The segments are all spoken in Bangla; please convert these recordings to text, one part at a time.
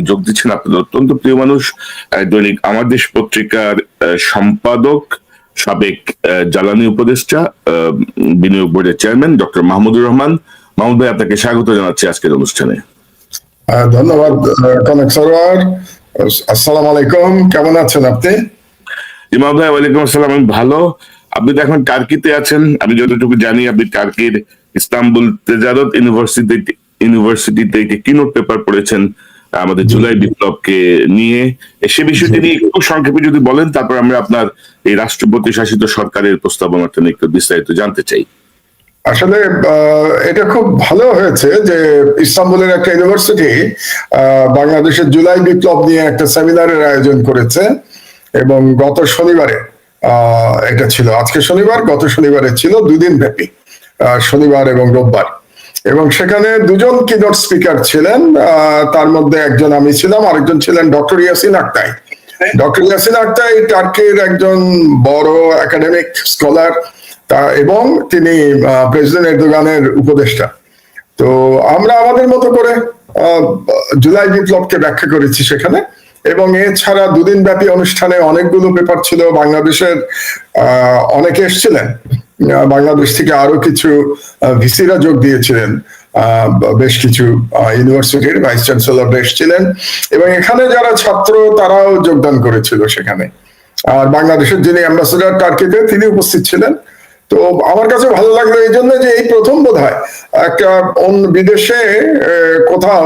যোগ দিচ্ছেন। আপনাদের অত্যন্ত প্রিয় মানুষ, দৈনিক আমার দেশ পত্রিকার সম্পাদক, সাবেক জ্বালানি উপদেষ্টা, বিনিয়োগ বোর্ডের চেয়ারম্যান ডক্টর মাহমুদুর রহমান। মাহমুদ ভাই, আপনাকে স্বাগত জানাচ্ছি আজকের অনুষ্ঠানে। ধন্যবাদ কনক সরোয়ার। আসসালামু আলাইকুম, কেমন আছেন আপনি? ইমাম ভাই, ওয়ালাইকুম আসসালাম। আমি ভালো। আপনি তো এখন টার্কিতে আছেন, আমি যতটুকু জানি আপনি টার্কির ইস্তাম্বুল তেজারত ইউনিভার্সিটিতে একটি কিনোট পেপার পড়েছেন আমাদের জুলাই বিপ্লবকে নিয়ে। সে বিষয়টি নিয়ে একটু সংক্ষেপে যদি বলেন, তারপর আমরা আপনার এই রাষ্ট্রপতি শাসিত সরকারের প্রস্তাবনাটা নিয়ে একটু বিস্তারিত জানতে চাই। আসলে এটা খুব ভালো হয়েছে যে ইস্তাম্বুলের একটা ইউনিভার্সিটি বাংলাদেশের জুলাই বিপ্লব নিয়ে একটা সেমিনারের আয়োজন করেছে, এবং গত শনিবারে এটা ছিল, আজকে শনিবার, গত শনিবারে ছিল 2 দিন ব্যাপী, শনিবার এবং রোববার। এবং সেখানে 2 জন কিনোট স্পিকার ছিলেন, তার মধ্যে একজন আমি ছিলাম, আরেকজন ছিলেন ডক্টর ইয়াসিন আক্তাই। ডক্টর ইয়াসিন আক্তাই টার্কির একজন বড় একাডেমিক স্কলার, এবং তিনি প্রেসিডেন্ট এরদোগানের উপদেষ্টা। তো আমরা আমাদের মতো করে জুলাই বিপ্লবকে ব্যাখ্যা করেছি সেখানে। এবং এছাড়া 2 দিন ব্যাপী অনুষ্ঠানে অনেকগুলো পেপার ছিল, বাংলাদেশের অনেকে এসেছিলেন, বাংলাদেশ থেকে আরো কিছু ভিসিরা যোগ দিয়েছিলেন, বেশ কিছু ইউনিভার্সিটির ভাইস চ্যান্সেলর এসেছিলেন, এবং এখানে যারা ছাত্র তারাও যোগদান করেছিল সেখানে। আর বাংলাদেশের যিনি অ্যাম্বাসেডর টার্কিতে, তিনি উপস্থিত ছিলেন। তো আমার কাছে ভালো লাগলো এই জন্য যে এই প্রথম বোধহয় একটা বিদেশে কোথাও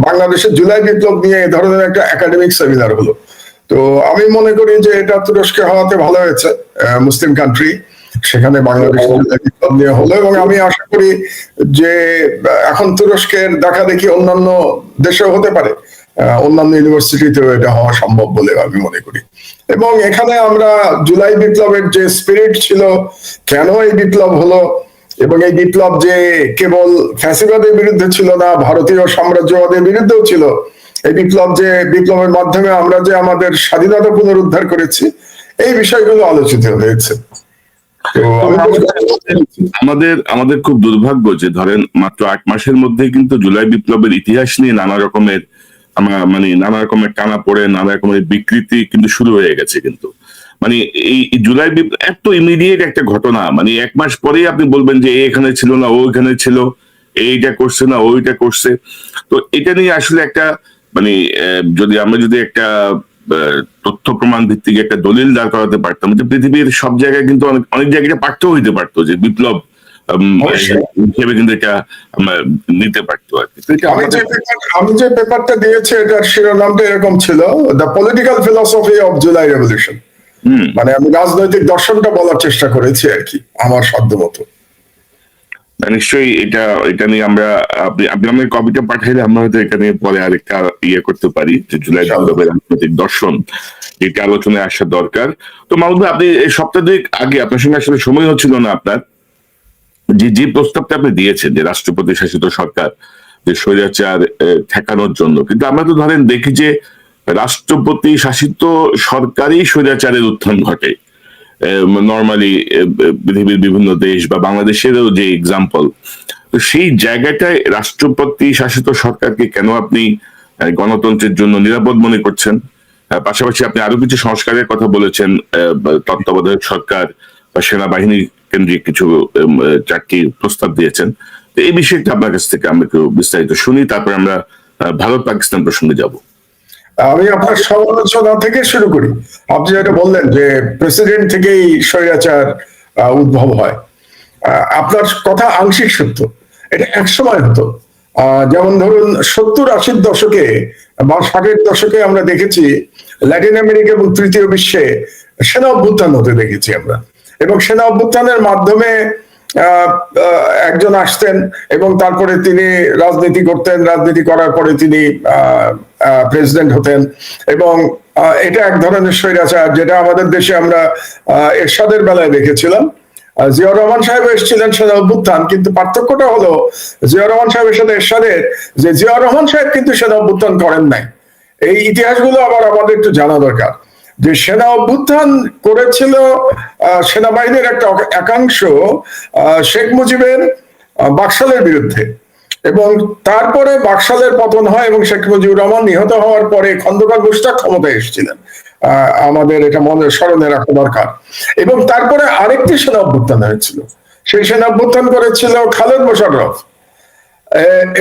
বাংলাদেশের জুলাই বিপ্লব নিয়ে এই ধরনের একটা একাডেমিক সেমিনার হলো। তো আমি মনে করি যে এটা তুরস্কে হওয়াতে ভালো হয়েছে, মুসলিম কান্ট্রি, সেখানে বাংলাদেশের জুলাই বিপ্লব নিয়ে হলো। এবং আমি আশা করি যে এখন তুরস্কের দেখা দেখি অন্যান্য দেশেও হতে পারে, অন্যান্য ইউনিভার্সিটিতেও এটা হওয়া সম্ভব বলে আমি মনে করি। এবং এখানে আমরা জুলাই বিপ্লবের যে স্পিরিট ছিল, কেন এই বিপ্লব হলো, এবং এই বিপ্লব যে কেবল ফ্যাসিবাদের বিরুদ্ধে ছিল না, ভারতীয় সাম্রাজ্যবাদের বিরুদ্ধেও ছিল, এই বিপ্লব যে বিপ্লবের মাধ্যমে আমরা যে আমাদের স্বাধীনতা পুনরুদ্ধার করেছি, এই বিষয়গুলো আলোচিত হয়েছে। আমাদের খুব দুর্ভাগ্য যে ধরেন মাত্র 8 মাসের মধ্যে কিন্তু জুলাই বিপ্লবের ইতিহাস নিয়ে নানা রকমের টানা পড়ে, নানা রকমের বিকৃতি কিন্তু শুরু হয়ে গেছে। কিন্তু মানে এই জুলাই বিপ্লব এত ইমিডিয়েট একটা ঘটনা, মানে 1 মাস পরেই আপনি বলবেন যে এখানে ছিল না, ও এখানে ছিল, এইটা করছে না, ওইটা করছে। তো এটা নিয়ে আসলে একটা মানে আমরা যদি একটা তথ্য প্রমাণ ভিত্তিক একটা দলিল দাঁড় করাতে পারতাম, যে পৃথিবীর সব জায়গায় কিন্তু অনেক জায়গায় পাঠ্য হইতে পারতো যে বিপ্লব হিসেবে কিন্তু এটা নিতে পারতো আর কি। আমি যে পেপারটা দিয়েছি এটার শিরোনামটা এরকম ছিল, the political philosophy of July revolution. মানে আমি রাজনৈতিক দর্শনটা বলার চেষ্টা করেছি আর কি, আমার সাধ্যমতো। নিশ্চয়ই এটা নিয়ে আপনি আমাকে কপিটা পাঠাইলে আমরা হয়তো এটা নিয়ে পরে আরেকটা করতে পারি, যে জুলাই বিপ্লবের রাজনৈতিক দর্শন, এটা আলোচনায় আসা দরকার। তো মাহমুদ ভাই, আপনি এই সপ্তাহ 2 আগে আপনার সঙ্গে আসলে সময় হচ্ছিল না আপনার, যে প্রস্তাবটা আপনি দিয়েছেন যে রাষ্ট্রপতি শাসিত সরকার, যে স্বৈরাচার ঠেকানোর জন্য, কিন্তু আমরা তো ধরেন দেখি যে রাষ্ট্রপতি শাসিত সরকারই স্বৈরাচারের উত্থান ঘটে নর্মালি পৃথিবীর বিভিন্ন দেশ বা বাংলাদেশেরও যে এক্সাম্পল। তো সেই জায়গাটায় রাষ্ট্রপতি শাসিত সরকারকে কেন আপনি গণতন্ত্রের জন্য নিরাপদ মনে করছেন? পাশাপাশি আপনি আরো কিছু সংস্কারের কথা বলেছেন, তত্ত্বাবধায়ক সরকার বা সেনাবাহিনী কেন্দ্রিক কিছু 4টি প্রস্তাব দিয়েছেন। তো এই বিষয়টা আপনার কাছ থেকে আমরা একটু বিস্তারিত শুনি, তারপর আমরা ভারত পাকিস্তান প্রসঙ্গে যাব। আমি আপনার সমালোচনা থেকে শুরু করি। আপনি যেটা বললেন যে প্রেসিডেন্ট থেকেই স্বৈরাচার উদ্ভব হয়, আপনার কথা আংশিক সত্য। এটা একসময় হতো, যেমন ধরুন 70-80 দশকে বা 60-এর দশকে আমরা দেখেছি ল্যাটিন আমেরিকা এবং তৃতীয় বিশ্বে সেনা অভ্যুত্থান হতে দেখেছি আমরা। এবং সেনা অভ্যুত্থানের মাধ্যমে একজন আসতেন এবং তারপরে তিনি রাজনীতি করতেন, রাজনীতি করার পরে তিনি প্রেসিডেন্ট হতেন। এবং এটা এক ধরনের স্বৈরাচার, যেটা আমাদের দেশে আমরা এরশাদের বেলায় দেখেছিলাম। জিয়াউর রহমান সাহেব এসেছিলেন সেনা অভ্যুত্থান, কিন্তু পার্থক্যটা হলো জিয়াউর রহমান সাহেবের সাথে এরশাদের, যে জিয়াউর রহমান সাহেব কিন্তু সেনা অভ্যুত্থান করেন নাই। এই ইতিহাসগুলো আবার আমাদের একটু জানা দরকার, যে সেনা অভ্যুত্থান করেছিল সেনাবাহিনীর একটা একাংশ শেখ মুজিবের বাকশালের বিরুদ্ধে। এবং তারপরে বাকশালের পতন হয় এবং শেখ মুজিবুর রহমান নিহত হওয়ার পরে খন্দকার মুশতাক ক্ষমতায় এসেছিলেন। আমাদের এটা মনে স্মরণে রাখা দরকার। এবং তারপরে আরেকটি সেনা অভ্যুত্থান হয়েছিল, সেই সেনা অভ্যুত্থান করেছিল খালেদ মোশাররফ,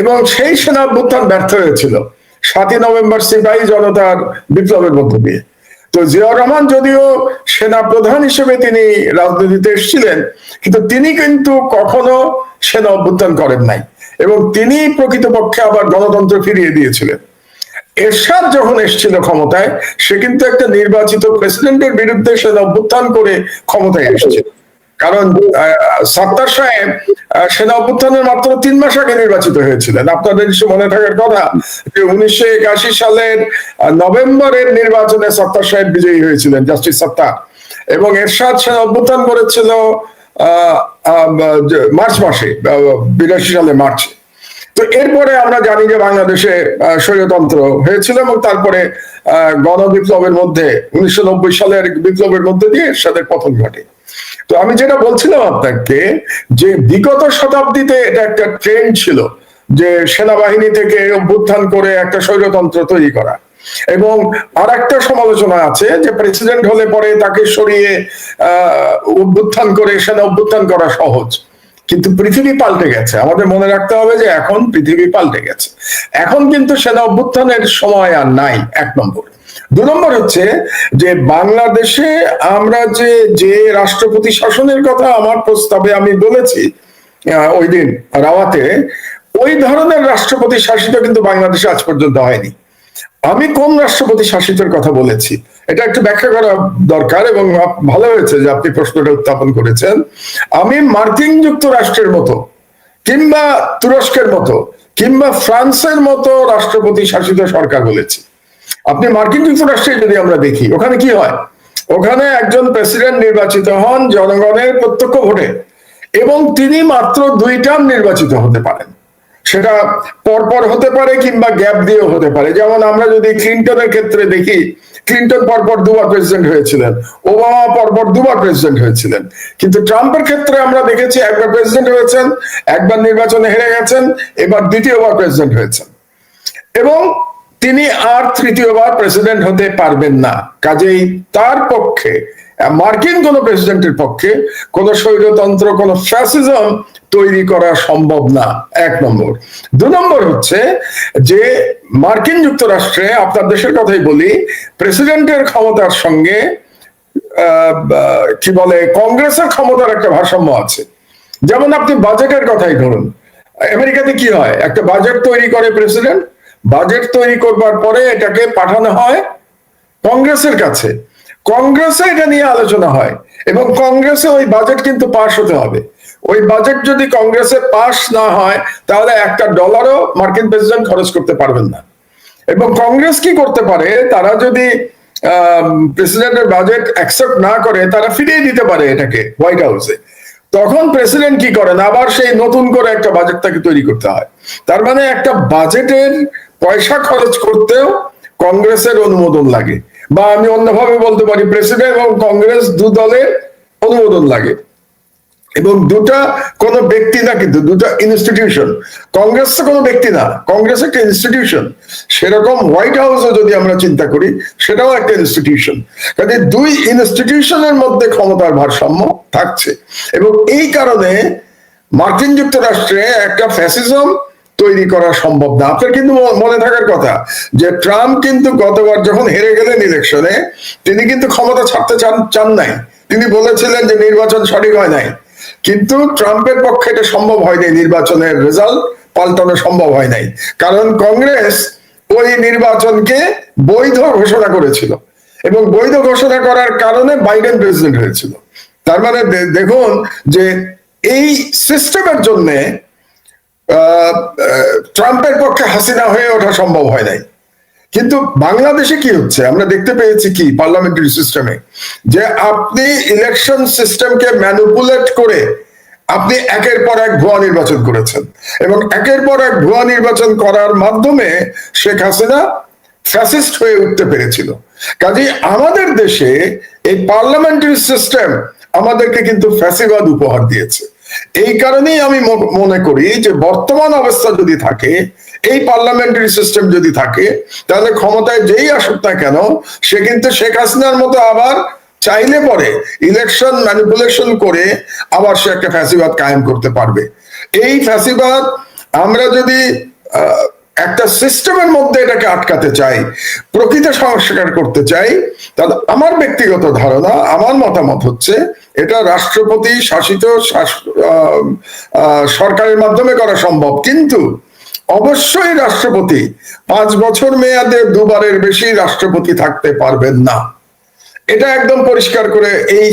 এবং সেই সেনা অভ্যুত্থান ব্যর্থ হয়েছিল 7ই নভেম্বর সিপাহী জনতার বিপ্লবের মধ্য দিয়ে। তো জিয়াউর রহমান যদিও সেনা প্রধান হিসেবে তিনি রাজনীতিতে এসেছিলেন, কিন্তু তিনি কিন্তু কখনো সেনা অভ্যুত্থান করেন নাই, এবং তিনি প্রকৃতপক্ষে আবার গণতন্ত্র ফিরিয়ে দিয়েছিলেন। এরশাদ যখন এসেছিল ক্ষমতায়, সে কিন্তু একটা নির্বাচিত প্রেসিডেন্টের বিরুদ্ধে সেনা অভ্যুত্থান করে ক্ষমতায় এসেছিল। কারণ সত্তার সাহেব সেনা অভ্যুত্থানের মাত্র 3 মাস আগে নির্বাচিত হয়েছিলেন। আপনাদের নিশ্চয় মনে থাকার কথা যে 1981 সালের নভেম্বরের নির্বাচনে সত্তার সাহেব বিজয়ী হয়েছিলেন, জাস্টিস সত্তার, এবং এরশাদ সেনা অভ্যুত্থান করেছিল মার্চ মাসে, 82 সালে মার্চে। তো এরপরে আমরা জানি যে বাংলাদেশে স্বৈরতন্ত্র হয়েছিল, এবং তারপরে গণবিপ্লবের মধ্যে 1990 সালের বিপ্লবের মধ্যে দিয়ে এরশাদের পতন ঘটে। তো আমি যেটা বলছিলাম আপনাকে, যে বিগত শতাব্দীতে এটা একটা ট্রেন্ড ছিল যে সেনাবাহিনী থেকে অভ্যুত্থান করে একটা স্বৈরতন্ত্র তৈরি করা। এবং আর একটা সমালোচনা আছে যে প্রেসিডেন্ট হলে পরে তাকে সরিয়ে অভ্যুত্থান করে সেনা অভ্যুত্থান করা সহজ। কিন্তু পৃথিবী পাল্টে গেছে, আমাদের মনে রাখতে হবে যে এখন পৃথিবী পাল্টে গেছে। এখন কিন্তু সেনা অভ্যুত্থানের সময় আর নাই, 1 নম্বর। 2 নম্বর হচ্ছে যে বাংলাদেশে আমরা যে রাষ্ট্রপতি শাসনের কথা আমার প্রস্তাবে আমি বলেছি ওই দিন রাওয়াতে, ওই ধরনের রাষ্ট্রপতি শাসিত কিন্তু বাংলাদেশে আজ পর্যন্ত হয়নি। আমি কোন রাষ্ট্রপতি শাসিতের কথা বলেছি এটা একটু ব্যাখ্যা করা দরকার, এবং ভালো হয়েছে যে আপনি প্রশ্নটা উত্থাপন করেছেন। আমি মার্কিন যুক্তরাষ্ট্রের মতো, কিংবা তুরস্কের মতো, কিংবা ফ্রান্সের মতো রাষ্ট্রপতি শাসিত সরকার বলেছি। আপনি মার্কিন যুক্তরাষ্ট্রে যদি আমরা দেখি, ওখানে কি হয়? ওখানে একজন প্রেসিডেন্ট নির্বাচিত হন জনগণের প্রত্যক্ষ ভোটে, এবং তিনি মাত্র 2 টার্ম নির্বাচিত হতে পারেন। সেটা পরপর হতে পারে কিংবা গ্যাপ দিয়েও হতে পারে। যেমন আমরা যদি ক্লিন্টনের ক্ষেত্রে দেখি, ক্লিন্টন পরপর 2 বার প্রেসিডেন্ট হয়েছিলেন, ওবামা পরপর 2 বার প্রেসিডেন্ট হয়েছিলেন। কিন্তু ট্রাম্পের ক্ষেত্রে আমরা দেখেছি একবার প্রেসিডেন্ট হয়েছেন, একবার নির্বাচনে হেরে গেছেন, এবার দ্বিতীয়বার প্রেসিডেন্ট হয়েছেন, এবং তিনি আর তৃতীয়বার প্রেসিডেন্ট হতে পারবেন না। কাজেই তার পক্ষে, মার্কিন কোন প্রেসিডেন্টের পক্ষে কোন স্বৈরতন্ত্র, কোন ফ্যাসিজম তৈরি করা সম্ভব না, 1 নম্বর। 2 নম্বর হচ্ছে যে মার্কিন যুক্তরাষ্ট্রে, আপনার দেশের কথাই বলি, প্রেসিডেন্টের ক্ষমতার সঙ্গে কি বলে কংগ্রেসের ক্ষমতার একটা ভারসাম্য আছে। যেমন আপনি বাজেটের কথাই ধরুন, আমেরিকাতে কি হয়, একটা বাজেট তৈরি করে প্রেসিডেন্ট, বাজেট তৈরি করবার পরে এটাকে পাঠানো হয় কংগ্রেসের কাছে, কংগ্রেসে এটা নিয়ে আলোচনা হয়, এবং কংগ্রেসে ওই বাজেট কিন্তু পাস হতে হবে। ওই বাজেট যদি কংগ্রেসে পাস না হয়, তাহলে $1 মার্কিন প্রেসিডেন্ট খরচ করতে পারবেন না। এবং কংগ্রেস কি করতে পারে, তারা যদি প্রেসিডেন্টের বাজেট অ্যাকসেপ্ট না করে, তারা ফিরিয়ে দিতে পারে এটাকে হোয়াইট হাউসে। তখন প্রেসিডেন্ট কি করেন, আবার সেই নতুন করে একটা বাজেট তাকে তৈরি করতে হয়। তার মানে একটা বাজেটের পয়সা খরচ করতেও কংগ্রেসের অনুমোদন লাগে, বা আমি অন্যভাবে বলতে পারি প্রেসিডেন্ট এবং কংগ্রেস 2 দলের অনুমোদন লাগে। এবং দুটা কোনো ব্যক্তি না, কিন্তু দুটা ইনস্টিটিউশন। কংগ্রেস তো কোনো ব্যক্তি না, কংগ্রেস একটা ইনস্টিটিউশন। সেরকম হোয়াইট হাউসও যদি আমরা চিন্তা করি, সেটাও একটা ইনস্টিটিউশন। কাজে 2 ইনস্টিটিউশনের মধ্যে ক্ষমতার ভারসাম্য থাকছে, এবং এই কারণে মার্কিন যুক্তরাষ্ট্রে একটা ফ্যাসিজম তৈরি করা সম্ভব না। আপনার কিন্তু মনে থাকার কথা যে ট্রাম্প কিন্তু গতবার যখন হেরে গেলেন ইলেকশনে, তিনি কিন্তু ক্ষমতা ছাড়তে চান নাই। তিনি বলেছিলেন যে নির্বাচন সঠিক হয় নাই, কিন্তু ট্রাম্পের পক্ষে এটা সম্ভব হয়নি, নির্বাচনের রেজাল্ট পাল্টানো সম্ভব হয় নাই, কারণ কংগ্রেস ওই নির্বাচনকে বৈধ ঘোষণা করেছিল, এবং বৈধ ঘোষণা করার কারণে বাইডেন প্রেসিডেন্ট হয়েছিল। তার মানে দেখুন যে এই সিস্টেমের জন্য ট্রাম্পের পক্ষে হাসিনা হয়ে ওঠা সম্ভব হয় নাই। কিন্তু বাংলাদেশে কি হচ্ছে আমরা দেখতে পেয়েছি কি, পার্লামেন্টারি সিস্টেমে যে আপনি ইলেকশন সিস্টেমকে ম্যানিপুলেট করে আপনি একের পর এক ভুয়া নির্বাচন করেছেন, এবং একের পর এক ভুয়া নির্বাচন করার মাধ্যমে শেখ হাসিনা ফ্যাসিস্ট হয়ে উঠতে পেরেছিল। কাজেই আমাদের দেশে এই পার্লামেন্টারি সিস্টেম আমাদেরকে কিন্তু ফ্যাসিবাদ উপহার দিয়েছে। এই কারণেই আমি মনে করি যে বর্তমান অবস্থা যদি থাকে, এই পার্লামেন্টারি সিস্টেম যদি থাকে, তাহলে ক্ষমতায় যেই আসুক না কেন সে কিন্তু শেখ হাসিনার মতো আবার চাইলে পরে ইলেকশন ম্যানিপুলেশন করে আবার সে একটা ফ্যাসিবাদ কায়েম করতে পারবে। এই ফ্যাসিবাদ আমরা যদি একটা সিস্টেমের মধ্যে এটাকে আটকাতে চাই, প্রকৃত সংস্কার করতে চাই, তাহলে আমার ব্যক্তিগত ধারণা, আমার মতামত হচ্ছে এটা রাষ্ট্রপতি শাসিত সরকারের মাধ্যমে করা সম্ভব, কিন্তু অবশ্যই রাষ্ট্রপতি 5 বছর মেয়াদে দুবারের বেশি রাষ্ট্রপতি থাকতে পারবেন না। এটা একদম পরিষ্কার করে এই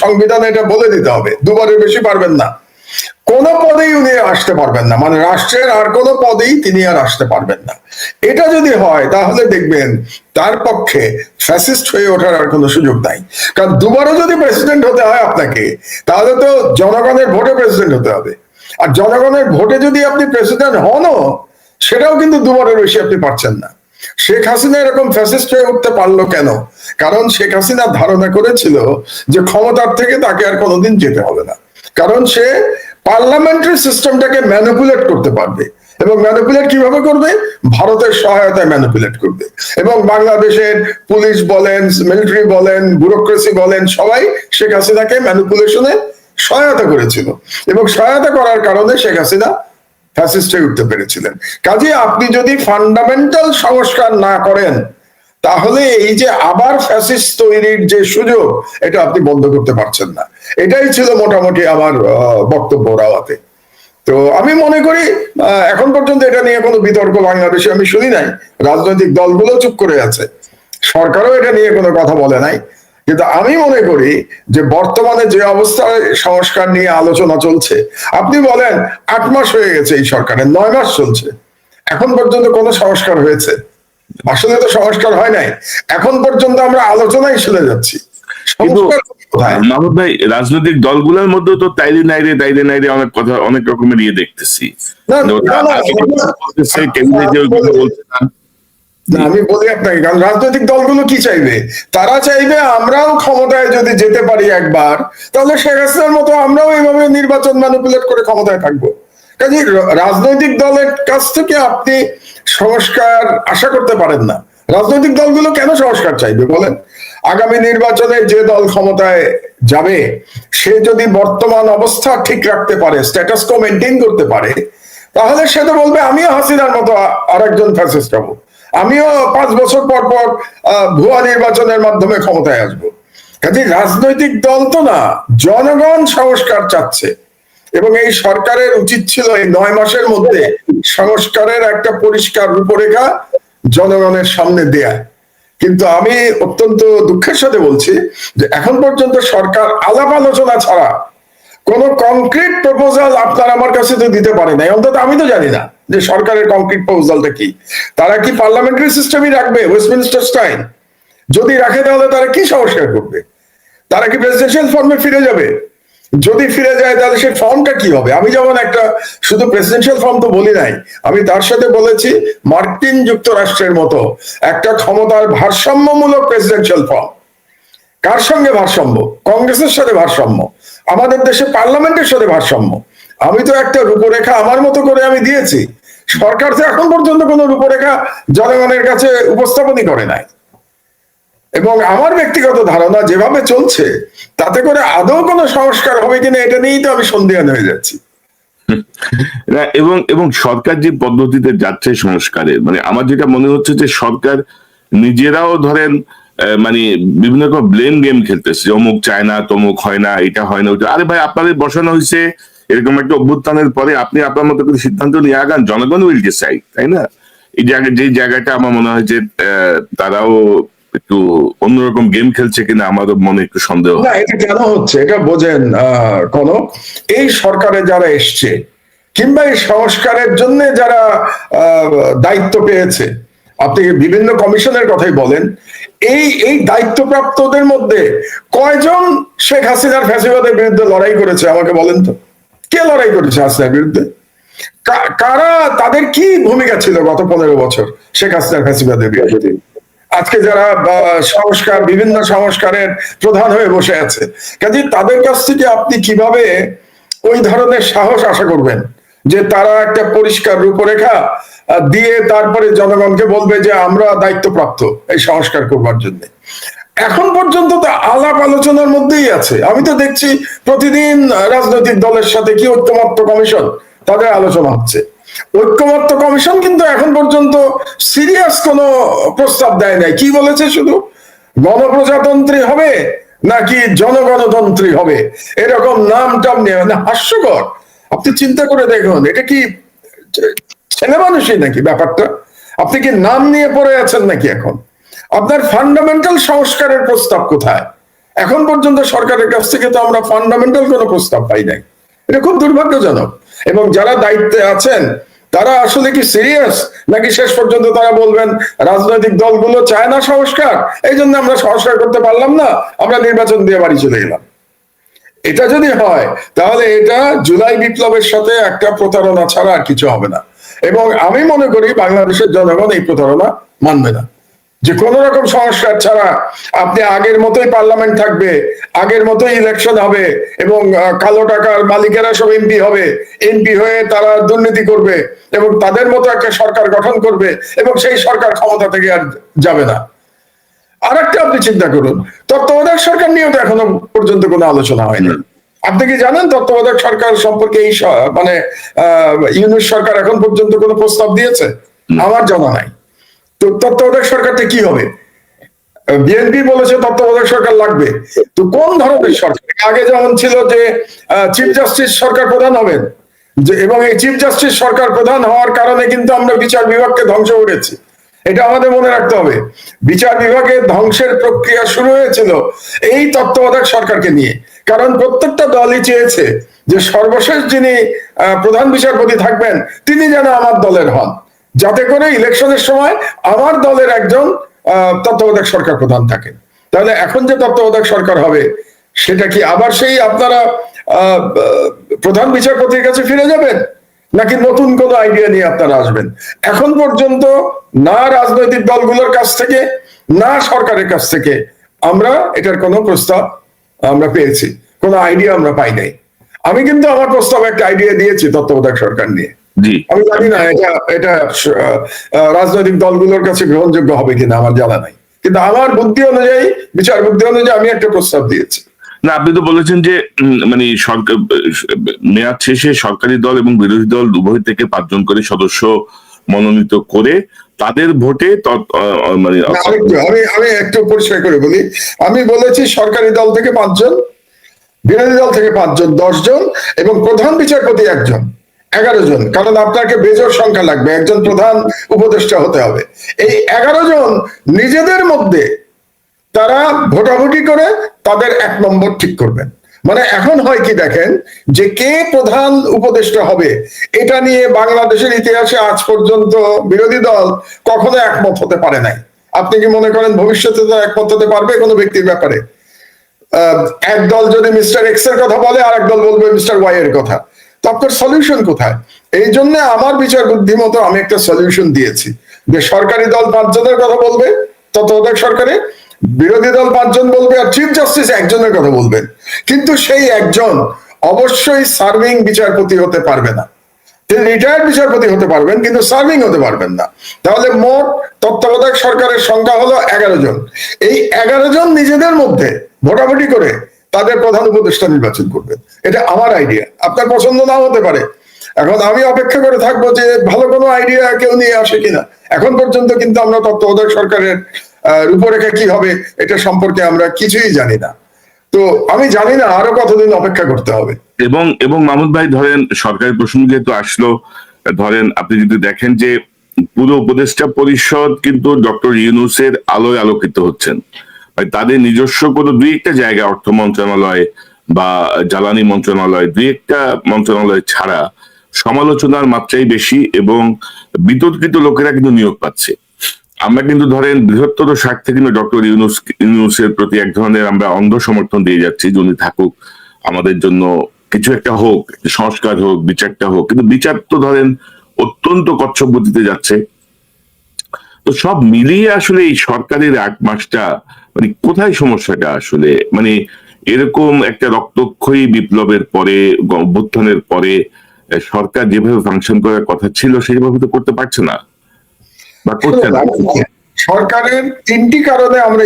সংবিধানে এটা বলে দিতে হবে, দুবারের বেশি পারবেন না। কোন পদেই উনি আসতে পারবেন না, মানে রাষ্ট্রের আর কোন পদেই তিনি আর আসতে পারবেন না। এটা যদি হয় তাহলে দেখবেন তার পক্ষে ফ্যাসিস্ট হয়ে ওঠার আর কোনো সুযোগ নাই। কারণ দুবারও যদি প্রেসিডেন্ট হতে হয় আপনাকে, তাহলে তো জনগণের ভোটে প্রেসিডেন্ট হতে হবে। আর জনগণের ভোটে যদি আপনি প্রেসিডেন্ট হনও, সেটাও কিন্তু দুবারের বেশি আপনি পারছেন না। শেখ হাসিনা এরকম ফ্যাসিস্ট হয়ে উঠতে পারলো কেন? কারণ শেখ হাসিনা ধারণা করেছিল যে ক্ষমতার থেকে তাকে আর কোনোদিন যেতে হবে না, কারণ সে পার্লামেন্টারি সিস্টেমটাকে ম্যানিপুলেট করতে পারবে। এবং ম্যানিপুলেট কিভাবে করবে? ভারতের সহায়তায় ম্যানিপুলেট করবে। এবং বাংলাদেশের পুলিশ বলেন, মিলিটারি বলেন, ব্যুরোক্রেসি বলেন, সবাই শেখ হাসিনাকে ম্যানিপুলেশনে সহায়তা করেছিল, এবং সহায়তা করার কারণে শেখ হাসিনা ফ্যাসিস্ট হয়ে উঠতে পেরেছিলেন। কাজে আপনি যদি ফান্ডামেন্টাল সংস্কার না করেন, তাহলে এই যে আবার ফ্যাসিস্ট তৈরির যে সুযোগ, এটা আপনি বন্ধ করতে পারছেন না। এটাই ছিল মোটামুটি আমার বক্তব্য রাওয়াতে। তো আমি মনে করি এখন পর্যন্ত এটা নিয়ে কোনো বিতর্ক বাংলাদেশে আমি শুনি নাই। রাজনৈতিক দলগুলো চুপ করে আছে, সরকারও এটা নিয়ে কোনো কথা বলে নাই। কিন্তু আমি মনে করি যে বর্তমানে যে অবস্থায় সংস্কার নিয়ে আলোচনা চলছে, আপনি বলেন 8 মাস হয়ে গেছে এই সরকারের, 9 মাস চলছে, এখন পর্যন্ত কোনো সংস্কার হয়েছে? আসলে তো সংস্কার হয় নাই, এখন পর্যন্ত আমরা আলোচনায় চলে যাচ্ছি। কিন্তু মাহমুদ ভাই, রাজনৈতিক দলগুলোর মধ্যে তো তাইরে নাইরে অনেক কথা, অনেক রকমের ইয়ে দেখতেছি। আমি বলি আপনাকে, কারণ রাজনৈতিক দলগুলো কি চাইবে? তারা চাইবে আমরাও ক্ষমতায় যদি যেতে পারি একবার, তাহলে শেখ হাসিনার মতো আমরাও এইভাবে নির্বাচন ম্যানিপুলেট করে ক্ষমতায় থাকবো। কাজে রাজনৈতিক দলের কাছ থেকে আপনি সংস্কার আশা করতে পারেন না। রাজনৈতিক দলগুলো কেন সংস্কার চাইবে বলেন? আগামী নির্বাচনে যে দল ক্ষমতায় যাবে, সে যদি বর্তমান অবস্থা ঠিক রাখতে পারে, স্ট্যাটাস কো মেনটেন করতে পারে, তাহলে সে তো বলবে আমিও হাসিনার মতো আরেকজন ফ্যাসিস্ট হবো, আমিও 5 বছর পর পর ভুয়া নির্বাচনের মাধ্যমে ক্ষমতায় আসবো। কাজে রাজনৈতিক দল তো না, জনগণ সংস্কার চাচ্ছে। এবং এই সরকারের উচিত ছিল এই 9 মাসের মধ্যে সংস্কারের একটা পরিষ্কার রূপরেখা জনগণের সামনে দেয়া। কিন্তু আমি অত্যন্ত দুঃখের সাথে বলছি যে এখন পর্যন্ত সরকার আলাপ আলোচনা ছাড়া কোন কংক্রিট প্রপোজাল আপনার আমার কাছে তো দিতে পারে নাই। অন্তত আমি তো জানি না যে সরকারের কংক্রিট প্রপোজালটা কি। তারা কি পার্লামেন্টারি সিস্টেমই রাখবে, ওয়েস্টমিনস্টার স্টাইল? যদি রাখে তাহলে তারা কি সংস্কার করবে? তারা কি প্রেসিডেন্সিয়াল ফর্মে ফিরে যাবে? যদি ফিরে যায় তাহলে সেই ফর্মটা কি হবে? আমি যেমন একটা শুধু প্রেসিডেন্সিয়াল ফর্ম তো বলি নাই, আমি তার সাথে বলেছি মার্কিন যুক্তরাষ্ট্রের মতো একটা ক্ষমতার ভারসাম্যমূলক প্রেসিডেন্সিয়াল ফর্ম। কার সঙ্গে ভারসাম্য? কংগ্রেসের সাথে ভারসাম্য, আমাদের দেশে পার্লামেন্টের সাথে ভারসাম্য। আমি তো একটা রূপরেখা আমার মতো করে আমি দিয়েছি, সরকার তো এখন পর্যন্ত কোনো রূপরেখা জনগণের কাছে উপস্থাপনই করে নাই। এবং আমার ব্যক্তিগত ধারণা যেভাবে চলছে, তাতে করে আদৌ কোনো সংস্কার হবে কিনা এটা নিয়েই তো আমি সন্দিহান হয়ে যাচ্ছি। এবং এবং সরকার যে পদ্ধতিতে যাচ্ছে সংস্কারের, মানে আমার যেটা মনে হচ্ছে যে সরকার নিজেরাও ধরেন মানে বিভিন্ন রকম ব্লেম গেম খেলতেছে, অমুক চায় না, তমুক হয় না, এটা হয় না, ওটা। আরে ভাই, আপনাদের বসানো হয়েছে এরকম একটা অভ্যুত্থানের পরে, আপনি আপনার মতো করে সিদ্ধান্ত নিয়ে আগান, জনগণ উইল ডিসাইড, তাই না? এই যে জায়গাটা আমার মনে হয় যে তারাও একটু অন্যরকম গেম খেলছে কিনা আমার মনে একটু সন্দেহ। না, এটা কেন হচ্ছে এটা বোঝেন কনক? এই সরকারে যারা এসছে কিংবা এই সংস্কারের জন্য যারা দায়িত্ব পেয়েছে, আপনি বিভিন্ন কমিশনের কথাই বলেন, এই দায়িত্বপ্রাপ্তদের মধ্যে কয়জন শেখ হাসিনার ফ্যাসিবাদের বিরুদ্ধে লড়াই করেছে আমাকে বলেন তো? কে লড়াই করেছে হাসিনার বিরুদ্ধে? কারা, তাদের কি ভূমিকা ছিল গত 15 বছর শেখ হাসিনার ফ্যাসিবাদের বিরুদ্ধে? আজকে যারা বিভিন্ন সংস্কারের প্রধান হয়ে বসে আছে, কাজে তাদের কাছ থেকে আপনি কিভাবে ওই ধরনের সাহস আশা করবেন যে তারা একটা পরিষ্কার রূপরেখা দিয়ে তারপরে জনগণকে বলবে যে আমরা দায়িত্বপ্রাপ্ত এই সংস্কার করবার জন্য। এখন পর্যন্ত তো আলাপ আলোচনার মধ্যেই আছে। আমি তো দেখছি প্রতিদিন রাজনৈতিক দলের সাথে কি ঐক্যমত্য কমিশন, তাদের আলোচনা হচ্ছে। ঐক্যমত্য কমিশন কিন্তু এখন পর্যন্ত সিরিয়াস কোনো প্রস্তাব দেয় নাই। কি বলেছে শুধু গণপ্রজাতন্ত্রী হবে নাকি জনগণতন্ত্রী হবে, এরকম নাম টাম নিয়ে, মানে হাস্যকর। আপনি চিন্তা করে দেখুন, এটা কি ছেলে মানুষই নাকি ব্যাপারটা? আপনি কি নাম নিয়ে পড়ে আছেন নাকি? এখন আপনার ফান্ডামেন্টাল সংস্কারের প্রস্তাব কোথায়? এখন পর্যন্ত সরকারের কাছ থেকে তো আমরা ফান্ডামেন্টাল কোনো প্রস্তাব পাই নাই। এটা খুব দুর্ভাগ্যজনক। এবং যারা দায়িত্বে আছেন তারা আসলে কি সিরিয়াস, নাকি শেষ পর্যন্ত তারা বলবেন রাজনৈতিক দলগুলো চায় না সংস্কার, এই জন্য আমরা সংস্কার করতে পারলাম না, আমরা নির্বাচন দিয়ে বাড়ি চলে গেলাম? এটা যদি হয় তাহলে এটা জুলাই বিপ্লবের সাথে একটা প্রতারণা ছাড়া আর কিছু হবে না। এবং আমি মনে করি বাংলাদেশের জনগণ এই প্রতারণা মানবে না, যে কোন রকম সংস্কার ছাড়া আপনি আগের মতোই পার্লামেন্ট থাকবে, আগের মতোই ইলেকশন হবে, এবং কালো টাকার মালিকেরা সব এমপি হবে, এমপি হয়ে তারা দুর্নীতি করবে এবং তাদের মতো একটা সরকার গঠন করবে, এবং সেই সরকার ক্ষমতা থেকে আর যাবে না। আর একটা আপনি চিন্তা করুন, তত্ত্বাবধায়ক সরকার নিয়েও তো এখনো পর্যন্ত কোনো আলোচনা হয়নি। আপনি কি জানেন তত্ত্বাবধায়ক সরকার সম্পর্কে এই মানে ইউনূস সরকার এখন পর্যন্ত কোনো প্রস্তাব দিয়েছে? আমার জানা নাই। তো তত্ত্বাবধায়ক সরকারটা কি হবে? বিএনপি বলেছে তত্ত্বাবধায়ক সরকার লাগবে। তো কোন ধরনের সরকার? আগে যেমন ছিল যে চিফ জাস্টিস সরকার প্রধান হবেন, এবং এই চিফ জাস্টিস সরকার প্রধান হওয়ার কারণে কিন্তু আমরা বিচার বিভাগকে ধ্বংস করেছি। এটা আমাদের মনে রাখতে হবে। বিচার বিভাগের ধ্বংসের প্রক্রিয়া শুরু হয়েছিল এই তত্ত্বাবধায়ক সরকারকে নিয়ে। কারণ প্রত্যেকটা দলই চেয়েছে যে সর্বশেষ যিনি প্রধান বিচারপতি থাকবেন তিনি যেন আমার দলের হন, যাতে করে ইলেকশনের সময় আমার দলের একজন তত্ত্বাবধায়ক সরকার প্রধান থাকে। তাহলে এখন যে তত্ত্বাবধায়ক সরকার হবে সেটা কি আবার সেই আপনারা প্রধান বিচারপতির কাছে ফিরে যাবেন, নাকি নতুন কোন আইডিয়া নিয়ে আপনারা আসবেন? এখন পর্যন্ত না রাজনৈতিক দলগুলোর কাছ থেকে না সরকারের কাছ থেকে আমরা এটার কোনো প্রস্তাব আমরা পেয়েছি, কোনো আইডিয়া আমরা পাই নাই। আমি কিন্তু আমার প্রস্তাবে একটা আইডিয়া দিয়েছি তত্ত্বাবধায়ক সরকার নিয়ে। আমি জানি না এটা রাজনৈতিক দলগুলোর কাছে গ্রহণযোগ্য হবে কিনা, আমার জানা নাই, কিন্তু আমার বুদ্ধি অনুযায়ী, বিচার বুদ্ধি অনুযায়ী আমি একটা প্রস্তাব দিয়েছি। না, আপনি তো বলেছেন যে মানে সরকার মেয়াদ শেষে সরকারি দল এবং বিরোধী দল উভয় থেকে 5 জন করে সদস্য মনোনীত করে তাদের ভোটে মানে আমি একটু পরিষ্কার করে বলি, আমি বলেছি সরকারি দল থেকে 5 জন, বিরোধী দল থেকে 5 জন, 10 জন, এবং প্রধান বিচারপতি 1 জন, 11 জন। কারণ আপনাকে বেজোড় সংখ্যা লাগবে, একজন প্রধান উপদেষ্টা হতে হবে। এই 11 জন নিজেদের মধ্যে তারা ভোটাভুটি করে তাদের 1 নম্বর ঠিক করবেন। মানে এখন হয় কি দেখেন, যে কে প্রধান উপদেষ্টা হবে এটা নিয়ে বাংলাদেশের ইতিহাসে আজ পর্যন্ত বিরোধী দল কখনো একমত হতে পারে নাই। আপনি কি মনে করেন ভবিষ্যতে তো একমত হতে পারবে কোনো ব্যক্তির ব্যাপারে? এক দল যদি মিস্টার এক্স এর কথা বলে, আর এক দল বলবে মিস্টার ওয়াই এর কথা। তো আপনার সলিউশন কোথায়? এই জন্য আমার বিচার বুদ্ধি মতো আমি একটা সলিউশন দিয়েছি যে সরকারি দল 5 জনের কথা বলবে তত্ত্বাবধায়ক সরকারে, বিরোধী দল 5 জন বলবে, আর চিফ জাস্টিস 1 জনের কথা বলবেন। কিন্তু সেই একজন অবশ্যই সার্ভিং বিচারপতি হতে পারবে না। তিনি রিটায়ার্ড বিচারপতি হতে পারবেন, কিন্তু সার্ভিং হতে পারবেন না। তাহলে মোট তত্ত্বাবধায়ক সরকারের সংখ্যা হলো 11 জন। এই 11 জন নিজেদের মধ্যে ভোটাভুটি করে তাদের প্রধান উপদেষ্টা নির্বাচন করবেন। এটা আমার আইডিয়া, আপনার পছন্দ নাও হতে পারে। এখন আমি অপেক্ষা করে থাকবো যে ভালো কোনো আইডিয়া কেউ নিয়ে আসে কিনা। এখন পর্যন্ত কিন্তু আমরা তত্ত্বাবধায়ক সরকারের রূপরেখা কি হবে এটা সম্পর্কে আমরা কিছুই জানি না। তো আমি জানি না আরো কতদিন অপেক্ষা করতে হবে। এবং মাহমুদ ভাই, ধরেন সরকারি প্রসঙ্গ যেহেতু আসলো, ধরেন আপনি যদি দেখেন যে পুরো উপদেষ্টা পরিষদ কিন্তু ডক্টর ইউনূসের আলোয় আলোকিত হচ্ছেন। তাদের নিজস্ব কোনো 2-1টা জায়গা, অর্থ মন্ত্রণালয় বা জ্বালানি মন্ত্রণালয়, 2-1টা মন্ত্রণালয় ছাড়া সমালোচনার মাত্রাই বেশি এবং বিতর্কিত লোকেরা কিন্তু নিয়োগ পাচ্ছে। আমরা কিন্তু ধরেন বৃহত্তর স্বার্থে কিন্তু ডক্টর ইউনূসের প্রতি এক ধরনের আমরা অন্ধ সমর্থন দিয়ে যাচ্ছি, যে উনি থাকুক, আমাদের জন্য কিছু একটা হোক, সংস্কার হোক, বিচারটা হোক। কিন্তু বিচার তো ধরেন অত্যন্ত কচ্ছপ গতিতে যাচ্ছে। তো সব মিলিয়ে আসলে এই সরকারের 8 মাসটা মানে কোথায় সমস্যাটা আসলে, মানে এরকম একটা রক্তক্ষয়ী বিপ্লবের পরে, অভ্যুত্থানের পরে সরকার যেভাবে ফাংশন করার কথা ছিল সেইভাবে তো করতে পারছে না বা করছে না। সরকারের তিনটি কারণে আমরা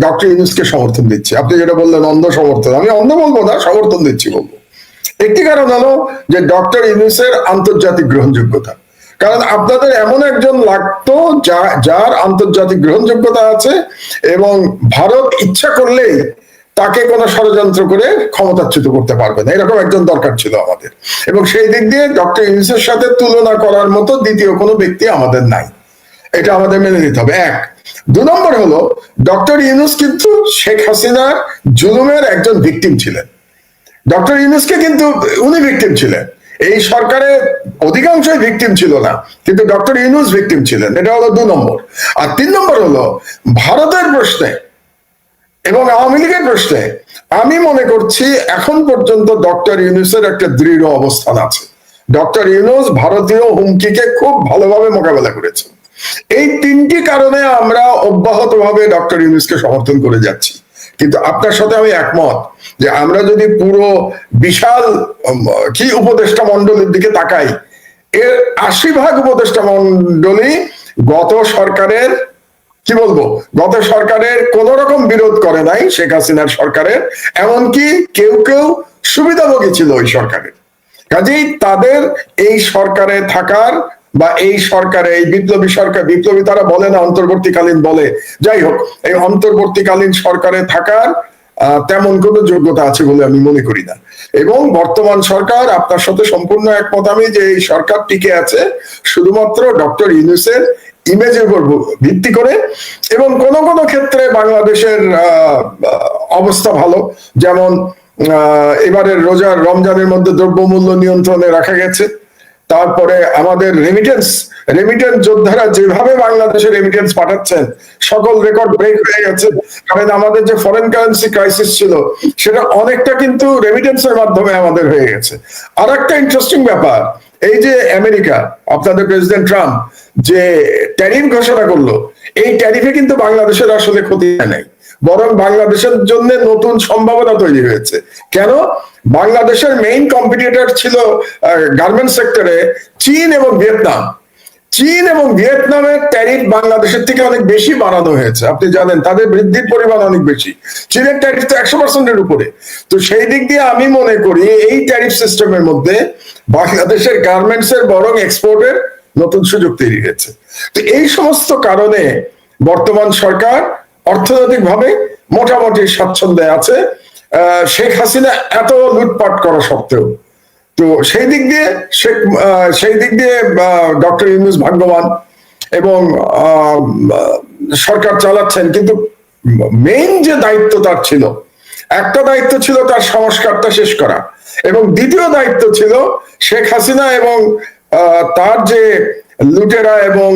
ডক্টর ইউনূসকে সমর্থন দিচ্ছি। আপনি যেটা বললেন অন্ধ সমর্থন, আমি অন্ধ বলবো না, সমর্থন দিচ্ছি বলবো। একটি কারণ হলো যে ডক্টর ইউনূসের আন্তর্জাতিক গ্রহণযোগ্যতা। কারণ আপনাদের এমন একজন লাগতো যার আন্তর্জাতিক গ্রহণযোগ্যতা আছে, এবং ভারত ইচ্ছা করলেই তাকে কোনো ষড়যন্ত্র করে ক্ষমতাচ্যুত করতে পারবে না, এরকম একজন দরকার ছিল আমাদের। এবং সেই দিক দিয়ে ডক্টর ইউনূসের সাথে তুলনা করার মতো দ্বিতীয় কোনো ব্যক্তি আমাদের নাই, এটা আমাদের মেনে নিতে হবে। এক। 2 নম্বর হলো ডক্টর ইউনূস কিন্তু শেখ হাসিনার জুলুমের একজন ভিকটিম ছিলেন। ডক্টর ইউনূসকে কিন্তু উনি ভিকটিম ছিলেন, এই সরকারের অধিকাংশই ভিকটিম ছিল না, কিন্তু ডক্টর ইউনূস ভিকটিম ছিলেন। এটা হলো 2 নম্বর। আর 3 নম্বর হলো ভারতের প্রশ্নে এবং আওয়ামী লীগের প্রশ্নে আমি মনে করছি এখন পর্যন্ত ডক্টর ইউনূসের একটা দৃঢ় অবস্থান আছে। ডক্টর ইউনূস ভারতীয় হুমকিকে খুব ভালোভাবে মোকাবেলা করেছেন। এই 3টি কারণে আমরা অব্যাহতভাবে ডক্টর ইউনূসকে সমর্থন করে যাচ্ছি। কিন্তু আপনার সাথে আমি একমত যে আমরা যদি পুরো বিশাল কি উপদেষ্টা মন্ডলীর দিকে তাকাই, এর 80% উপদেষ্টা মন্ডলী গত সরকারের, কি বলবো, গত সরকারের কোন রকম বিরোধ করে নাই শেখ হাসিনার সরকারের, এমনকি কেউ কেউ সুবিধাভোগী ছিল ওই সরকারের। কাজেই তাদের এই সরকারে থাকার বা এই সরকারে, এই বিপ্লবী সরকার, বিপ্লবী তারা বলে না, অন্তর্বর্তীকালীন বলে, যাই হোক, এই অন্তর্বর্তীকালীন সরকারে থাকার তেমন কোনো যোগ্যতা আছে বলে আমি মনে করি না। এবং বর্তমান সরকার, আপনার সাথে সম্পূর্ণ একমত আমি যে এই সরকার টিকে আছে শুধুমাত্র ডক্টর ইউনূসের ইমেজের উপর ভিত্তি করে। এবং কোন কোন ক্ষেত্রে বাংলাদেশের অবস্থা ভালো, যেমন এবারের রমজানের মধ্যে দ্রব্যমূল্য নিয়ন্ত্রণে রাখা গেছে। তারপরে আমাদের রেমিটেন্স যোদ্ধারা যেভাবে বাংলাদেশে রেমিটেন্স পাঠাচ্ছেন, সকল রেকর্ড ব্রেক হয়ে গেছে। কারণ আমাদের যে ফরেন কারেন্সি ক্রাইসিস ছিল সেটা অনেকটা কিন্তু রেমিটেন্সের মাধ্যমে আমাদের হয়ে গেছে। আর একটা ইন্টারেস্টিং ব্যাপার, এই যে আমেরিকা, আপনাদের প্রেসিডেন্ট ট্রাম্প যে ট্যারিফ ঘোষণা করলো, এই ট্যারিফে কিন্তু বাংলাদেশের আসলে ক্ষতি নাই, বরং বাংলাদেশের জন্য নতুন সম্ভাবনা তৈরি হয়েছে। কেন? বাংলাদেশের মেইন কম্পিটিটর ছিল গার্মেন্টস সেক্টরে চীন এবং ভিয়েতনাম। চীন এবং ভিয়েতনামের ট্যারিফ বাংলাদেশের থেকে অনেক বেশি বাড়ানো হয়েছে, আপনি জানেন, তাদের বৃদ্ধির পরিমাণ অনেক বেশি। চীনের ট্যারিফ তো 100%-এর উপরে। তো সেই দিক দিয়ে আমি মনে করি এই ট্যারিফ সিস্টেমের মধ্যে বাংলাদেশের গার্মেন্টস এর বরং এক্সপোর্টের নতুন সুযোগ তৈরি হয়েছে। তো এই সমস্ত কারণে বর্তমান সরকার অর্থনৈতিকভাবে মোটামুটি স্বাচ্ছন্দ্যে আছে, শেখ হাসিনা এত লুটপাট করা সত্ত্বেও। তো সেই দিক দিয়ে ডক্টর ইউনূস ভাগ্যবান এবং সরকার চালাচ্ছেন। কিন্তু মেইন যে দায়িত্ব তার ছিল, একটা দায়িত্ব ছিল তার সংস্কারটা শেষ করা, এবং দ্বিতীয় দায়িত্ব ছিল শেখ হাসিনা এবং তার যে লুটেরা এবং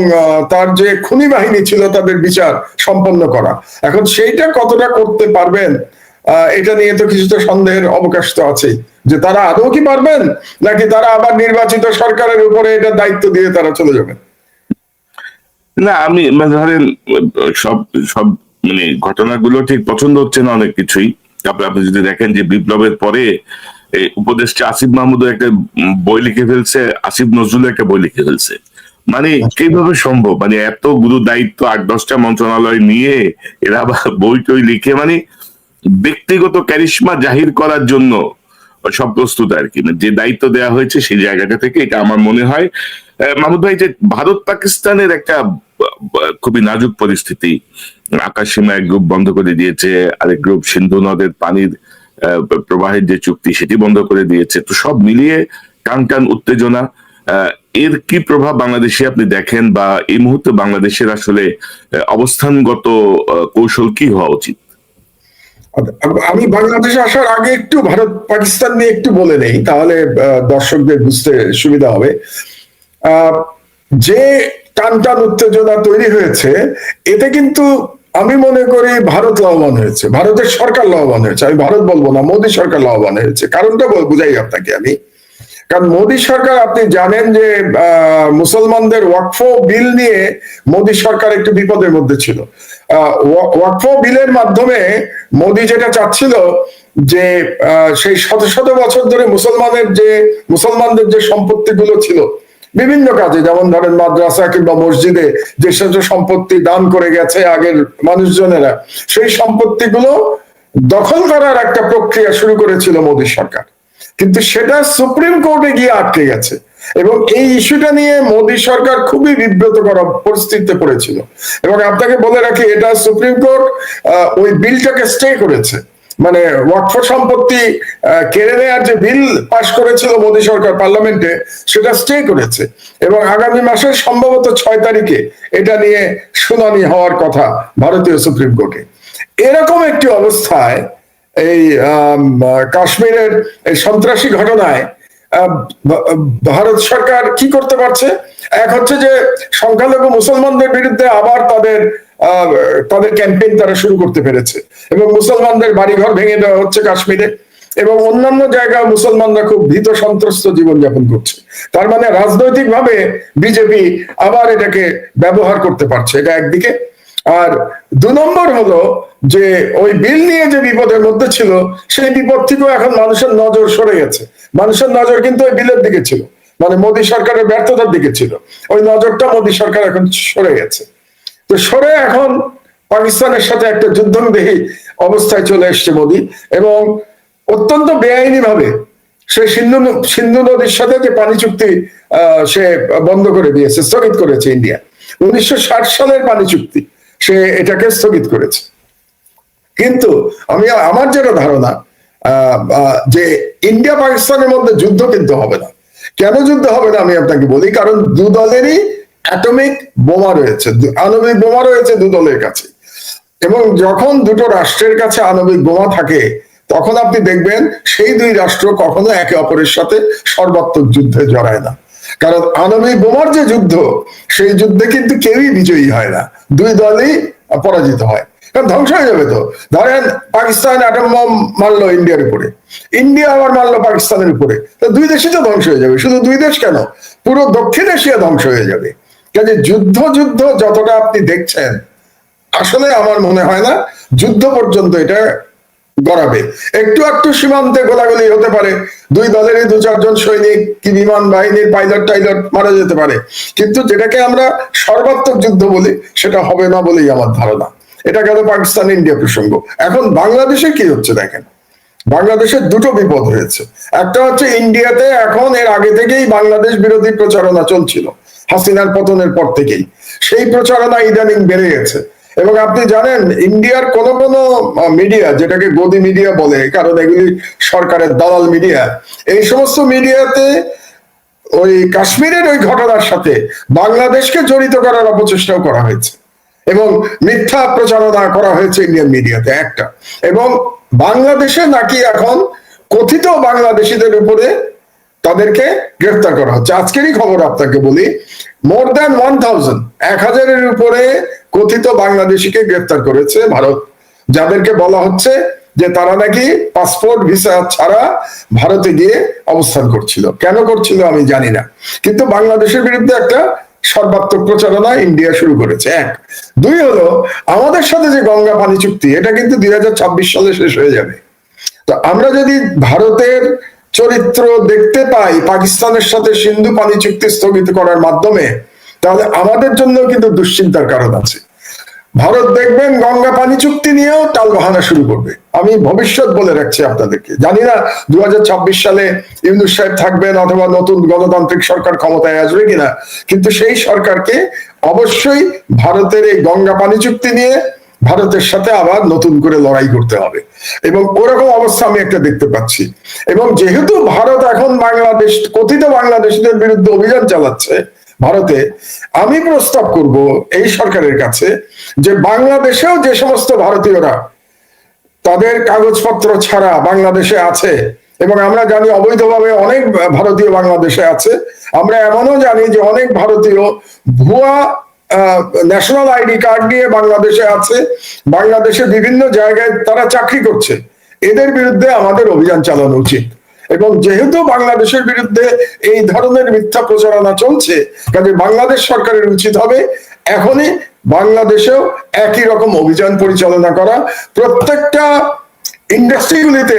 তার যে খুনি বাহিনী ছিল তাদের বিচার সম্পন্ন করা। এখন সেইটা কতটা করতে পারবেন এটা নিয়ে তো কিছুটা সন্দেহের অবকাশ তো আছেই, যে তারা আদৌ কি পারবেন, নাকি তারা আবার নির্বাচিত সরকারের উপরে এটা দায়িত্ব দিয়ে তারা চলে যাবেন। না, আমি ধরেন সব সব মানে ঘটনাগুলো ঠিক পছন্দ হচ্ছে না অনেক কিছুই। তারপরে আপনি যদি দেখেন যে বিপ্লবের পরে উপদেষ্টা আসিফ মাহমুদও একটা বই লিখে ফেলছে, আসিফ নজরুল একটা বই লিখে ফেলছে। মানে কিভাবে সম্ভব, মানে এত গুরু দায়িত্ব 8-10টা মন্ত্রণালয় নিয়ে এরা আবার বই টই লিখে, মানে ব্যক্তিগত ক্যারিশমা জাহির করার জন্য সব প্রস্তুত আর কি। যে দায়িত্ব দেওয়া হয়েছে সেই জায়গাটা থেকে এটা আমার মনে হয়। মাহমুদ ভাই, যে ভারত পাকিস্তানের একটা খুবই নাজুক পরিস্থিতি, আকাশসীমা এক গ্রুপ বন্ধ করে দিয়েছে, আরেক গ্রুপ সিন্ধু নদের পানির প্রবাহের যে চুক্তি সেটি বন্ধ করে দিয়েছে। তো সব মিলিয়ে টান টান উত্তেজনা, এর কি প্রভাব বাংলাদেশে আপনি দেখেন, বা এই মুহূর্তে বাংলাদেশের আসলে অবস্থানগত কৌশল কি হওয়া উচিত? আমি বাংলাদেশে আসার আগে একটু ভারত পাকিস্তান নিয়ে একটু বলে নেই, তাহলে দর্শকদের বুঝতে সুবিধা হবে। যে টান টান উত্তেজনা তৈরি হয়েছে, এতে কিন্তু আমি মনে করি ভারত লাভবান হয়েছে, ভারতের সরকার লাভবান হয়েছে। আমি ভারত বলবো না, মোদী সরকার লাভবান হয়েছে। কারণটা বুঝাই আপনাকে আমি। কারণ মোদী সরকার, আপনি জানেন যে মুসলমানদের ওয়াকফ বিল নিয়ে মোদী সরকার একটু বিপদের মধ্যে ছিল। ওয়াকফ বিলের মাধ্যমে মোদী যেটা চাচ্ছিল যে সেই শত শত বছর ধরে মুসলমানদের যে সম্পত্তিগুলো ছিল বিভিন্ন কাজে, যেমন ধরেন মাদ্রাসা কিংবা মসজিদে যে সব সম্পত্তি দান করে গেছে আগের মানুষজনেরা, সেই সম্পত্তিগুলো দখল করার একটা প্রক্রিয়া শুরু করেছিল মোদী সরকার, কিন্তু সেটা সুপ্রিম কোর্টে গিয়ে আটকে গেছে এবং এই ইস্যুটা নিয়ে মোদী সরকার খুবই বিব্রত করা পরিস্থিতিতে পড়েছিল। এবং আপনাকে বলে রাখি, এটা সুপ্রিম কোর্ট ওই বিলটাকে স্টে করেছে, মানে ওয়াকফ সম্পত্তি কেড়ে নেওয়ার যে বিল পাশ করেছিল মোদী সরকার পার্লামেন্টে, সেটা স্টে করেছে এবং আগামী মাসের সম্ভবত 6 তারিখে এটা নিয়ে শুনানি হওয়ার কথা ভারতীয় সুপ্রিম কোর্টে। এরকম একটি অবস্থায় এই কাশ্মীরের এই সন্ত্রাসী ঘটনায় ভারত সরকার কি করতে পারছে? এক হচ্ছে যে সংখ্যালঘু মুসলমানদের বিরুদ্ধে আবার তাদের ক্যাম্পেইন তারা শুরু করতে পেরেছে এবং মুসলমানদের বাড়িঘর ভেঙে দেওয়া হচ্ছে কাশ্মীরে এবং অন্যান্য জায়গায় মুসলমানরা খুব ভীত সন্ত্রস্ত জীবনযাপন করছে। তার মানে রাজনৈতিকভাবে বিজেপি আবার এটাকে ব্যবহার করতে পারছে, এটা একদিকে। আর 2 নম্বর হলো যে ওই বিল নিয়ে যে বিপদের মধ্যে ছিল, সেই বিপদ থেকেও এখন মানুষের নজর সরে গেছে। মানুষের নজর কিন্তু ওই বিলের দিকে ছিল, মানে মোদী সরকারের ব্যর্থতার দিকে ছিল। ওই নজরটা মোদী সরকার এখন সরে গেছে। তো সরে এখন পাকিস্তানের সাথে একটা যুদ্ধবিদেহী অবস্থায় চলে এসছে মোদী, এবং অত্যন্ত বেআইনি ভাবে সে সিন্ধু নদীর সাথে যে পানি চুক্তি সে বন্ধ করে দিয়েছে, স্থগিত করেছে ইন্ডিয়া। 1960 সালের পানি চুক্তি সে এটাকে স্থগিত করেছে। কিন্তু আমার যেটা ধারণা যে ইন্ডিয়া পাকিস্তানের মধ্যে যুদ্ধ কিন্তু হবে না। কেন যুদ্ধ হবে না আমি আপনাকে বলি, কারণ 2 দলেরই অ্যাটমিক বোমা রয়েছে, আণবিক বোমা রয়েছে 2 দলের কাছে, এবং যখন দুটো রাষ্ট্রের কাছে আণবিক বোমা থাকে তখন আপনি দেখবেন সেই 2 রাষ্ট্র কখনো একে অপরের সাথে সর্বাত্মক যুদ্ধে জড়ায় না। কারণ আণবিক বোমার যে যুদ্ধ, সেই যুদ্ধে কিন্তু কেউই বিজয়ী হয় না, 2 দলই পরাজিত হয়, কারণ ধ্বংস হয়ে যাবে। তো ধরেন পাকিস্তান অ্যাটম বম মারলো ইন্ডিয়ার উপরে, ইন্ডিয়া আবার মারলো পাকিস্তানের উপরে, তো 2 দেশই তো ধ্বংস হয়ে যাবে। শুধু 2 দেশ কেন, পুরো দক্ষিণ এশিয়া ধ্বংস হয়ে যাবে। কাজে যুদ্ধ যতটা আপনি দেখছেন, আসলে আমার মনে হয় না যুদ্ধ পর্যন্ত এটা গড়াবে। একটু সীমান্তে গোলাগুলি হতে পারে, 2 দলেরই 2-4 জন সৈনিক কি বিমান বাহিনীর পাইলট মারা যেতে পারে, কিন্তু যেটাকে আমরা সর্বাত্মক যুদ্ধ বলি সেটা হবে না বলেই আমার ধারণা। এটা গেল পাকিস্তান ইন্ডিয়া প্রসঙ্গ। এখন বাংলাদেশে কি হচ্ছে দেখেন, বাংলাদেশের 2টো বিপদ হয়েছে। একটা হচ্ছে ইন্ডিয়াতে এখন এর আগে থেকেই বাংলাদেশ বিরোধী প্রচারণা চলছিল, হাসিনার পতনের পর থেকেই সেই প্রচারণা ইদানিং বেড়ে গেছে। এবং আপনি জানেন ইন্ডিয়ার কোন মিডিয়া, যেটাকে গদি মিডিয়া বলে, কারণ এগুলি সরকারের দালাল মিডিয়া, এই সমস্ত মিডিয়াতে ওই কাশ্মীরের ওই ঘটনার সাথে বাংলাদেশকে জড়িত করার অপচেষ্টাও করা হয়েছে এবং মিথ্যা প্রচারণা করা হয়েছে ইন্ডিয়ান মিডিয়াতে একটা। এবং বাংলাদেশে নাকি এখন কথিত বাংলাদেশিদের উপরে তাদেরকে গ্রেফতার করা হচ্ছে। আজকেরই খবর আপনাকে বলি, মোর দ্যান 1000-এর উপরে কথিত বাংলাদেশিকে গ্রেফতার করেছে ভারত, যাদেরকে বলা হচ্ছে যে তারা নাকি পাসপোর্ট ভিসা ছাড়া ভারতে গিয়ে অবস্থান করছিল। কেন করছিল আমি জানি না, কিন্তু বাংলাদেশের বিরুদ্ধে একটা সর্বাত্মক প্রচারণা ইন্ডিয়া শুরু করেছে। 1, 2 হলো আমাদের সাথে যে গঙ্গা পানি চুক্তি, এটা কিন্তু 2026 সালে শেষ হয়ে যাবে। তো আমরা যদি ভারতের চরিত্র দেখতে পাই পাকিস্তানের সাথে সিন্ধু পানি চুক্তি স্থগিত করার মাধ্যমে, তাহলে আমাদের জন্য কিন্তু দুশ্চিন্তার কারণ আছে। ভারত দেখবেন গঙ্গা পানি চুক্তি নিয়েও টালবাহানা শুরু করবে। আমি ভবিষ্যৎ বলে রাখছি আপনাদেরকে, জানি না 2026 সালে ইউনূস সাহেব থাকবেন অথবা নতুন গণতান্ত্রিক সরকার ক্ষমতায় আসবে কিনা, কিন্তু সেই সরকারকে অবশ্যই ভারতের এই গঙ্গা পানি চুক্তি নিয়ে ভারতের সাথে আবার নতুন করে লড়াই করতে হবে, এবং ওরকম অবস্থা আমি একটা দেখতে পাচ্ছি। এবং যেহেতু ভারত এখন কথিত বাংলাদেশিদের বিরুদ্ধে অভিযান চালাচ্ছে ভারতে, আমি প্রস্তাব করব এই সরকারের কাছে যে বাংলাদেশেও যে সমস্ত ভারতীয়রা তাদের কাগজপত্র ছাড়া বাংলাদেশে আছে, এবং আমরা জানি অবৈধভাবে অনেক ভারতীয় বাংলাদেশে আছে, আমরা এমনও জানি যে অনেক ভারতীয় ভুয়া ন্যাশনাল আইডি কার্ড নিয়ে বাংলাদেশে আছে, বাংলাদেশে বিভিন্ন জায়গায় তারা চাকরি করছে, এদের বিরুদ্ধে আমাদের অভিযান চালানো উচিত। এবং যেহেতু বাংলাদেশের বিরুদ্ধে এই ধরনের মিথ্যা প্রচারণা চলছে, কাজে বাংলাদেশ সরকারের উচিত হবে এখনই বাংলাদেশেও একই রকম অভিযান পরিচালনা করা, প্রত্যেকটা ইন্ডাস্ট্রিগুলিতে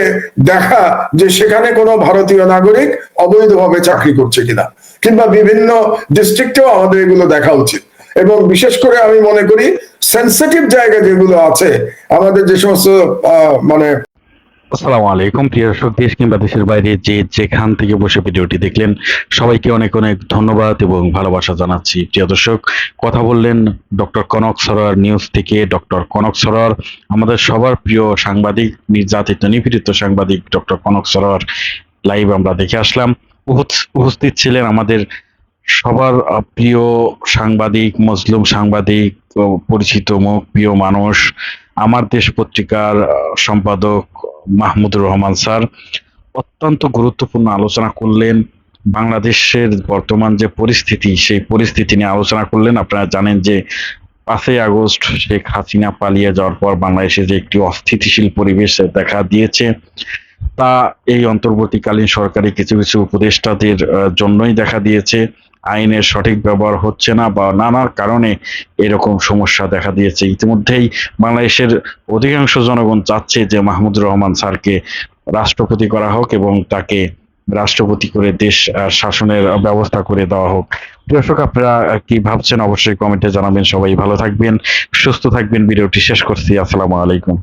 দেখা যে সেখানে কোনো ভারতীয় নাগরিক অবৈধভাবে চাকরি করছে কিনা, কিংবা বিভিন্ন ডিস্ট্রিক্টেও আমাদের এগুলো দেখা উচিত। এবং বিশেষ করে আমি মনে করি সেনসিটিভ জায়গা যেগুলো আছে, আমাদের যে সমস্ত মানে আসসালামু আলাইকুম প্রিয় দর্শক, দেশ কিংবা দেশের বাইরে যে যেখান থেকে বসে ভিডিওটি দেখলেন সবাইকে অনেক অনেক ধন্যবাদ এবং ভালোবাসা জানাচ্ছি। প্রিয় দর্শক, কথা বললেন ডক্টর কনক সরোয়ার নিউজ থেকে। ডক্টর কনক সরোয়ার আমাদের সবার প্রিয় সাংবাদিক, নির্যাতিত নিপীড়িত সাংবাদিক ডক্টর কনক সরোয়ার লাইভ আমরা দেখে আসলাম। উপস্থিত ছিলেন আমাদের সবার প্রিয় সাংবাদিক, মজলুম সাংবাদিক, পরিচিত মুখ, প্রিয় মানুষ, আমার দেশ পত্রিকার সম্পাদক মাহমুদুর রহমান স্যার। অত্যন্ত গুরুত্বপূর্ণ আলোচনা করলেন। বাংলাদেশের বর্তমান যে পরিস্থিতি, সেই পরিস্থিতি নিয়ে আলোচনা করলেন। আপনারা জানেন যে 5ই আগস্ট শেখ হাসিনা পালিয়ে যাওয়ার পর বাংলাদেশে যে একটি অস্থিতিশীল পরিবেশ দেখা দিয়েছে, তা এই অন্তর্বর্তীকালীন সরকারি কিছু কিছু উপদেষ্টাদের জন্যই দেখা দিয়েছে। আইনের সঠিক ব্যবহার হচ্ছে না বা নানা কারণে এরকম সমস্যা দেখা দিয়েছে। ইতিমধ্যেই বাংলাদেশের অধিকাংশ জনগণ চাচ্ছে যে মাহমুদুর রহমান স্যারকে রাষ্ট্রপতি করা হোক এবং তাকে রাষ্ট্রপতি করে দেশ শাসনের ব্যবস্থা করে দেওয়া হোক। দর্শক, আপনারা কি ভাবছেন অবশ্যই কমেন্টে জানাবেন। সবাই ভালো থাকবেন, সুস্থ থাকবেন। ভিডিওটি শেষ করছি। আসসালামু আলাইকুম।